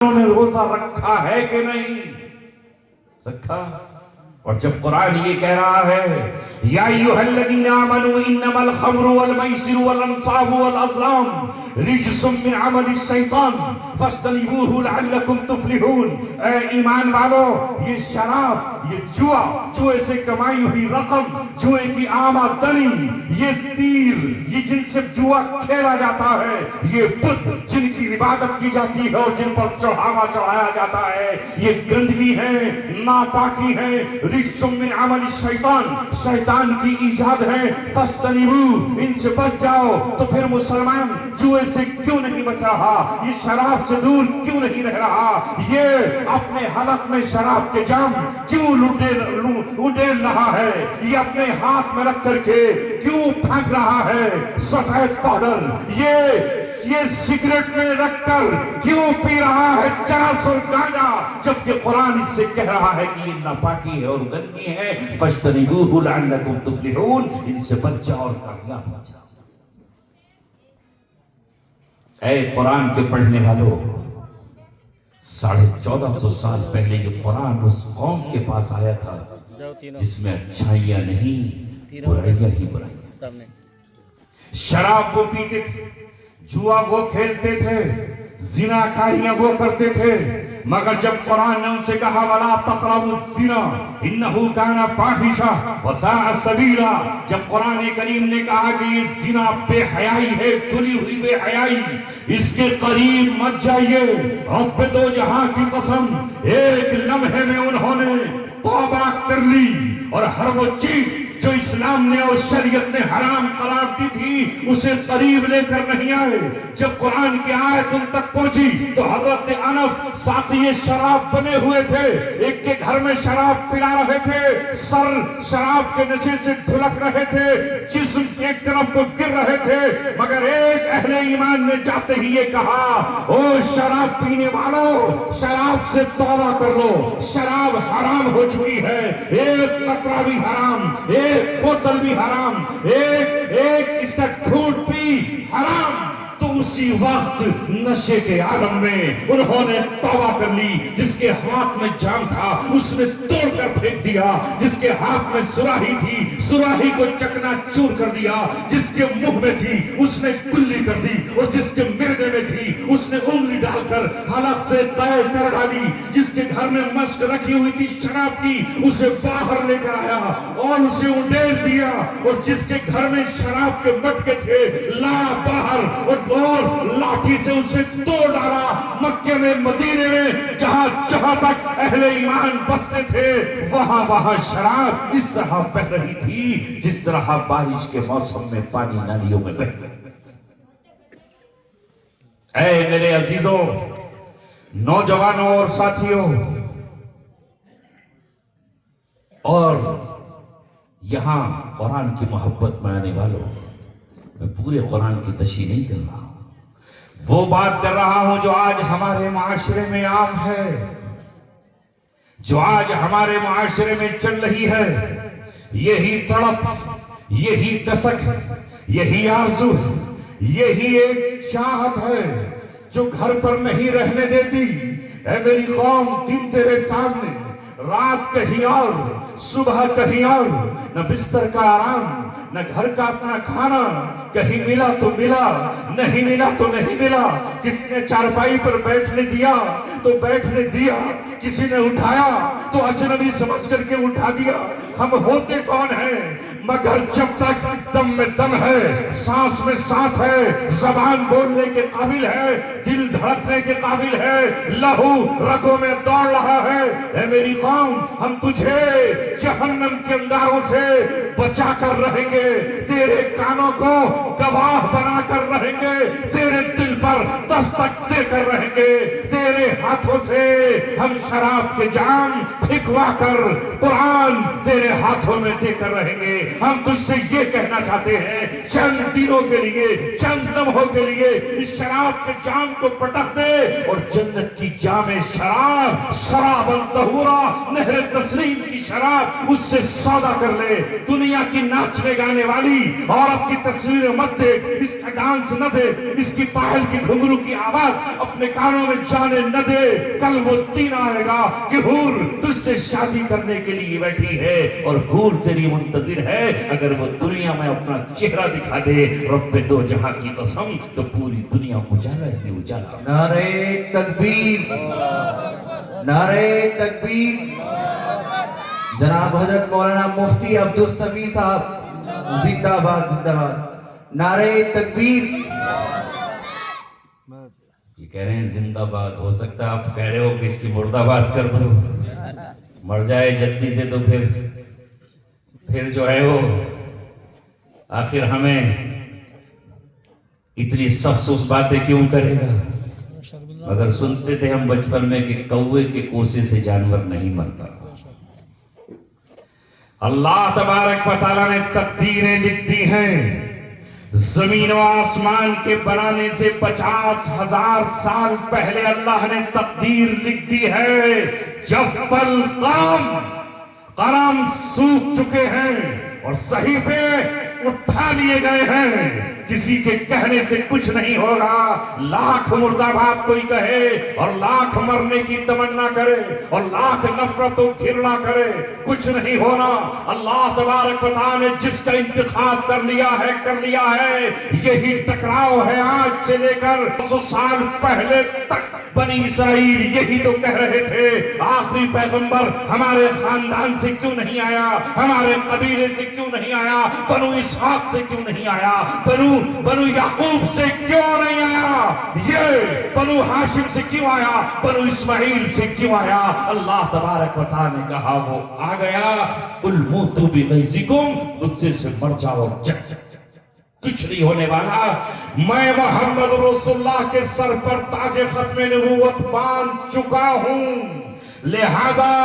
انہوں نے روزہ رکھا ہے کہ نہیں رکھا؟ اور جب قرآن یہ کہہ رہا ہے یا ایھا الذین آمنوا انما الخمر والمیسر والانصاب والازلام رجس من عمل الشیطان فاجتنبوہ لعلکم تفلحون، اے ایمان والو یہ شراب، یہ جوئے سے کمائی ہوئی رقم، جوئے کی آمدنی، یہ تیر، یہ جن سے جوا کھیلا جاتا ہے، یہ بت جن کی عبادت کی جاتی ہے اور جن پر چڑھاوا چڑھایا جاتا ہے، یہ گندگی ہے، ناپاکی ہے، رجس من عمل الشیطان، شیطان کی ایجاد ہے، فاجتنبوہ ان سے بچ جاؤ۔ تو پھر مسلمان جوئے سے کیوں نہیں بچ رہا؟ یہ شراب سے دور کیوں نہیں رہ رہا؟ یہ اپنے حلق میں شراب کے جام کیوں اڈیل رہا ہے؟ یہ اپنے ہاتھ میں رکھ کر کے کیوں پھینک رہا ہے سفید پاؤڈر؟ یہ سگریٹ میں رکھ کر کیوں پی رہا ہے چرس اور گانجا، جبکہ قرآن اس سے کہہ رہا ہے کہ یہ ناپاکی ہے اور گندگی ہے، فاجتنبوہ لعلکم تفلحون، ان سے بچ جاؤ اور کامیاب ہو جاؤ۔ اے قرآن کے پڑھنے والوں، 1450 سال پہلے یہ قرآن اس قوم کے پاس آیا تھا جس میں اچھائیاں نہیں، برائیاں ہی برائیاں۔ شراب وہ پیتے تھے، جوا وہ کھیلتے تھے، زناکاریاں وہ کرتے تھے، مگر جب قرآن نے ان سے کہا وَلَا تَقْرَبُوا الزِّنَا إِنَّهُ كَانَ فَاحِشَةً وَسَاءَ سَبِيلًا، جب قرآن کریم نے کہا کہ یہ زنا بے حیائی ہے، کھلی ہوئی بے حیائی، اس کے قریب مت جائیے، رب دو جہاں کی قسم، ایک لمحے میں انہوں نے توبہ کر لی اور ہر وہ چیز جو اسلام نے اور شریعت نے حرام قرار دی تھی اسے قریب لے کر نہیں آئے۔ جب قرآن کی آیت ان تک پہنچی تو حضرت انس ساقی شراب بنے ہوئے تھے، ایک کے گھر میں شراب پلا رہے تھے، سر شراب کے نشے سے ڈھلک رہے تھے، جسم ایک طرف کو گر رہے تھے، مگر ایک اہل ایمان نے جاتے ہی یہ کہا او شراب پینے والوں، شراب سے توبہ کر لو، شراب حرام ہو چکی ہے، ایک قطرہ بھی حرام، ایک بوتل بھی حرام، ایک اس کا گھونٹ بھی حرام۔ تو اسی وقت نشے کے عالم میں انہوں نے توبہ کر لی، جس کے ہاتھ میں جام تھا اس نے توڑ کر پھینک دیا، جس کے ہاتھ میں سراہی تھی سراہی کو چکنا چور کر دیا، جس کے منہ میں تھی اس نے کلی کر دی، اور جس کے مرغے میں تھی اس نے انگلی ڈال کر حلق سے طے کر ڈالی، جس کے گھر میں مشک رکھی ہوئی تھی شراب کی اسے باہر لے کر آیا اور اسے اڈیل دیا، اور جس کے گھر میں شراب کے مٹکے تھے لایا باہر اور لاٹھی سے اسے توڑ ڈالا۔ مکے میں مدینے میں جہاں جہاں تک اہل ایمان بستے تھے وہاں شراب اس طرح بہ رہی تھی جس طرح بارش کے موسم میں پانی نالیوں میں بہتا ہے۔ اے میرے عزیزوں، نوجوانوں اور ساتھیوں، اور یہاں قرآن کی محبت میں آنے والوں، میں پورے قرآن کی تشریح نہیں کر رہا ہوں، وہ بات کر رہا ہوں جو آج ہمارے معاشرے میں عام ہے، جو آج ہمارے معاشرے میں چل رہی ہے۔ یہی تڑپ، یہی ٹسک، یہی آرزو، یہی ایک چاہت ہے جو گھر پر نہیں رہنے دیتی۔ اے میری قوم، دن تیرے سامنے، رات کہیں اور، صبح کہیں اور، نہ بستر کا آرام، نہ گھر کا اپنا کھانا، کہیں ملا تو ملا، نہیں ملا تو نہیں ملا، کسی نے چارپائی پر بیٹھنے دیا تو بیٹھنے دیا، کسی نے اٹھایا تو اجنبی سمجھ کر کے اٹھا دیا۔ ہم ہوتے کون ہیں؟ مگر جب تک دم میں دم ہے، سانس میں سانس ہے، زبان بولنے کے قابل ہے، دل دھڑکنے کے قابل ہے، لہو رگوں میں دوڑ رہا ہے، اے میری قوم، ہم تجھے جہنم کے انگاروں سے بچا کر رہیں گے، تیرے کانوں کو گواہ بنا کر رہیں گے، تیرے دل پر دستک دے کر رہیں گے، تیرے ہاتھوں سے ہم شراب کے جام پھکوا کر قرآن تیرے ہاتھوں میں دے کر رہیں گے۔ ہم تجھ سے یہ کہنا چاہتے ہیں، چند دنوں کے لیے، چند لمحوں کے لیے اس شراب کے جام کو پٹخ دے اور جنت کی جام شراب، شراب طہورا، نہر تسلیم کی شراب، اس سے سودا کر لے۔ دنیا کی ناچنے گانے والی عورت کی تصویر مت دیکھ، اس کا ڈانس نہ دیکھ، اس کی پاہل کی گھنگرو کی آواز اپنے کانوں میں جانے نہ دے. کل وہ دن آئے گا کہ حور تجھ سے شادی کرنے کے لیے بیٹھی ہے اور حور تیری منتظر ہے. اگر وہ دنیا میں اپنا چہرہ دکھا دے رب دو جہاں کی قسم تو پوری دنیا اجالا ہی اجالا. نعرہ تکبیر، نعرہ تکبیر. جناب حضرت مولانا مفتی عبدالسمیع صاحب زندہ باد، زندہ باد. نعرہ تکبیر. یہ کہہ رہے ہیں زندہ باد. ہو سکتا ہے آپ کہہ رہے ہو کہ اس کی مردہ باد کر دو، مر جائے جلدی سے تو پھر جو ہے وہ آخر ہمیں اتنی سخصوص باتیں کیوں کرے گا. مگر سنتے تھے ہم بچپن میں کہ کوے کے کوسے سے جانور نہیں مرتا. اللہ تبارک و تعالیٰ نے تقدیریں لکھ دی ہیں. زمین و آسمان کے بنانے سے 50,000 سال پہلے اللہ نے تقدیر لکھ دی ہے. جب قلم سوکھ چکے ہیں اور صحیفے اٹھا لیے گئے ہیں، کسی کے کہنے سے کچھ نہیں ہوگا. لاکھ مردہ بات کوئی کہے اور لاکھ مرنے کی تمنا کرے اور لاکھ نفرت و گھرنا کرے، کچھ نہیں ہونا. اللہ تبارک و تعالی نے جس کا انتخاب کر لیا ہے. یہی ٹکراؤ ہے آج سے لے کر 100 سال پہلے تک. بنی اسرائیل یہی تو کہہ رہے تھے آخری پیغمبر ہمارے خاندان سے کیوں نہیں آیا، ہمارے قبیلے سے کیوں نہیں آیا، بنو اسحاق سے کیوں نہیں آیا، بنو یعقوب سے کیوں نہیں آیا، یہ بنو ہاشم سے کیوں آیا، بنو اسماعیل سے کیوں آیا. اللہ تبارک و تعالی نے کہا وہ آ گیا. قل موتوا بغیظکم، غصے سے مر جاؤ، کچھ نہیں ہونے والا. میں محمد رسول اللہ کے سر پر تاج ختم نبوت باندھ چکا ہوں، لہذا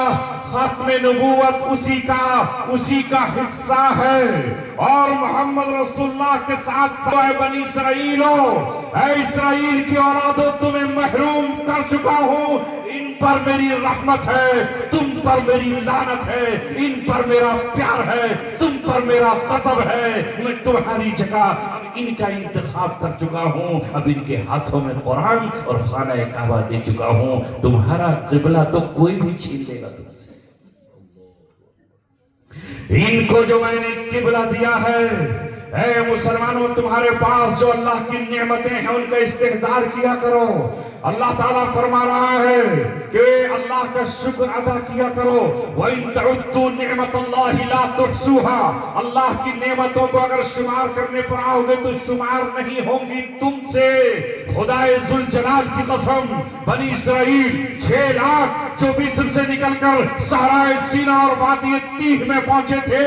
ختم نبوت اسی کا حصہ ہے. اور محمد رسول اللہ کے ساتھ بنی اسرائیلو، اے اسرائیل کی اولادو، تمہیں محروم کر چکا ہوں. ان پر میری رحمت ہے، تم پر میری لعنت ہے. ان پر میرا پیار ہے، تم پر میرا غضب ہے. میں تمہاری جگہ اب ان کا انتخاب کر چکا ہوں. اب ان کے ہاتھوں میں قرآن اور خانہ کعبہ دے چکا ہوں. تمہارا قبلہ تو کوئی بھی چھین لے گا تم سے. ان کو جو میں نے قبلہ دیا ہے، اے مسلمانوں، تمہارے پاس جو اللہ کی نعمتیں ہیں ان کا استحضار کیا کرو. اللہ تعالیٰ فرما رہا ہے کہ اللہ کا شکر ادا کیا کرو. وَإِن تَعُدُّوا نِعْمَةَ اللَّهِ لَا تُحْصُوهَا. اللہ کی نعمتوں کو اگر شمار کرنے پر آؤ گے تو شمار نہیں ہوں گی تم سے. خدائے ذوالجلال کی قسم، بنی اسرائیل 6 لاکھ جو مصر سے نکل کر صحرائے سینا اور وادی تیہ میں پہنچے تھے،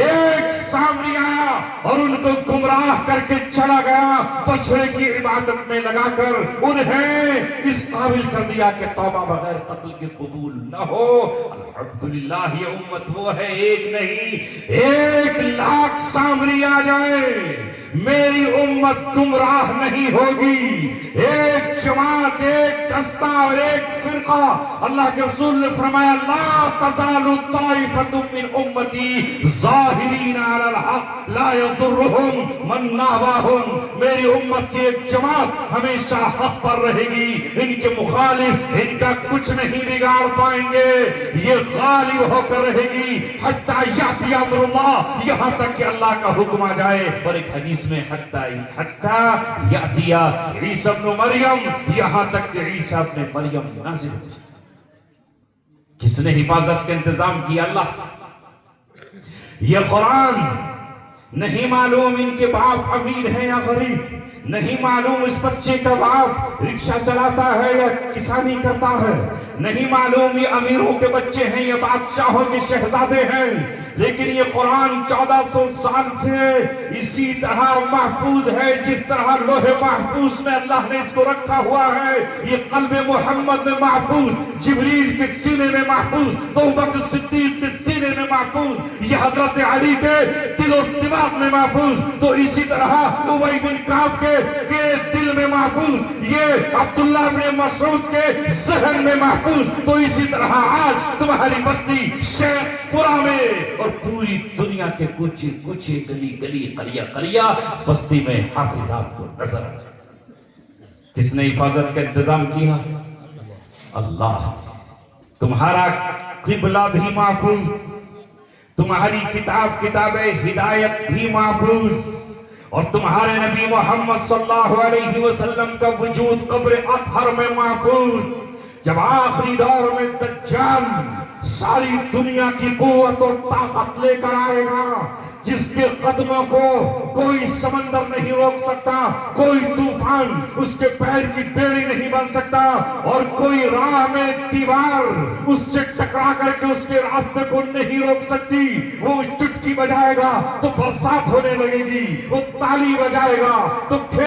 ایک سامری آیا اور ان کو گمراہ کر کے چلا گیا، بچڑے کی عبادت میں لگا کر انہیں اس قابل کر دیا کہ توبہ بغیر قتل کے قبول نہ ہو. الحمدللہ یہ امت وہ ہے، ایک نہیں 1 لاکھ سامری آ جائے، میری امت گمراہ نہیں ہوگی. ایک جماعت، ایک دستہ اور ایک فرقہ. اللہ کے رسول نے فرمایا لا تزال طائفة من امتی ظاہرین علی الحق لا یضرهم من ناواہم. میری امت کی ایک جماعت ہمیشہ حق پر رہے گی، ان کے مخالف ان کا کچھ نہیں بگاڑ پائیں گے. یہ غالب ہو کر رہے گی حتی یاتی امر اللہ، یہاں تک کہ اللہ کا حکم آ جائے. اور ایک حدیث میں حتی یاتی عیسیٰ ابن مریم، یہاں تک کہ عیسیٰ ابن مریم نازل ہو جائے. کس نے حفاظت کا انتظام کیا؟ اللہ. یہ قرآن نہیں معلوم ان کے باپ امیر ہیں یا غریب، نہیں معلوم اس بچے کا باپ رکشہ چلاتا ہے یا کسانی کرتا ہے، نہیں معلوم یہ امیروں کے بچے ہیں یا بادشاہوں کے شہزادے ہیں، لیکن یہ قرآن 1400 سال سے اسی طرح محفوظ ہے جس طرح لوح محفوظ میں اللہ نے اس کو رکھا ہوا ہے. یہ قلب محمد میں محفوظ، جبریل کے سینے میں محفوظ، ابوبکر صدیق کے سینے میں محفوظ، یہ حضرت علی کے دل و دماغ میں محفوظ، تو اسی طرح ابی بن کعب کے دل میں محفوظ، یہ عبداللہ بن مسعود کے ذہن میں محفوظ، تو اسی طرح آج تمہاری بستی شیخ پورہ میں اور پوری دنیا کے کچھ گلی قریہ بستی میں حافظات کو نظر آ جائے. کس نے حفاظت کا انتظام کیا؟ اللہ. تمہارا قبلہ بھی محفوظ, تمہاری کتاب ہدایت بھی محفوظ, اور تمہارے نبی محمد صلی اللہ علیہ وسلم کا وجود قبر اطہر میں محفوظ. جب آخری دور میں دجال ساری دنیا کی قوت اور طاقت لے کر آئے گا, جس کے قدموں کو کوئی سمندر نہیں روک سکتا, کوئی طوفان اس کے پیر کی بیڑی نہیں بن سکتا, اور کوئی راہ میں دیوار اس سے ٹکرا کر کے اس کے راستے کو نہیں روک سکتی. وہ چٹکی بجائے گا تو برسات ہونے لگے گی, وہ تالی بجائے گا تو